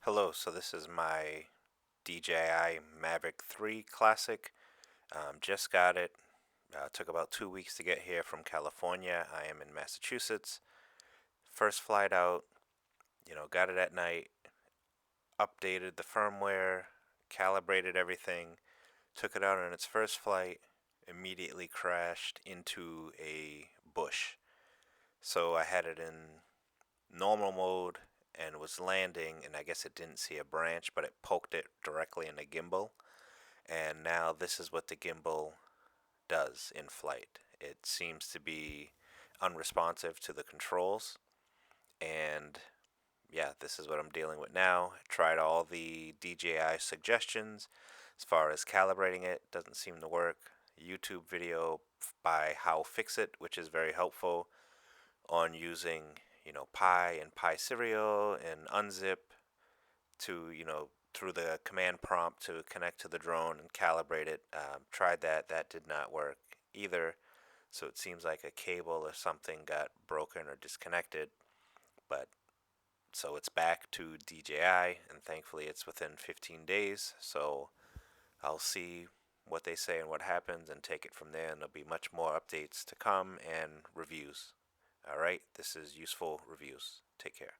Hello, so this is my DJI Mavic 3 Classic. Just got it. Took about 2 weeks to get here from California. I am in Massachusetts. First flight out, got it at night, updated the firmware, calibrated everything, took it out on its first flight, immediately crashed into a bush. So I had it in normal mode and was landing, and I guess it didn't see a branch, but it poked it directly in the gimbal. And now this is what the gimbal does in flight. It seems to be unresponsive to the controls, and yeah, this is what I'm dealing with now. I tried all the DJI suggestions as far as calibrating it, doesn't seem to work. YouTube video by How Fix It, which is very helpful on using, Pi and Pi Serial and Unzip to, through the command prompt to connect to the drone and calibrate it. Tried that. That did not work either. So it seems like a cable or something got broken or disconnected. But so it's back to DJI, and thankfully it's within 15 days. So I'll see what they say and what happens and take it from there. And there'll be much more updates to come and reviews. All right, this is Useful Reviews. Take care.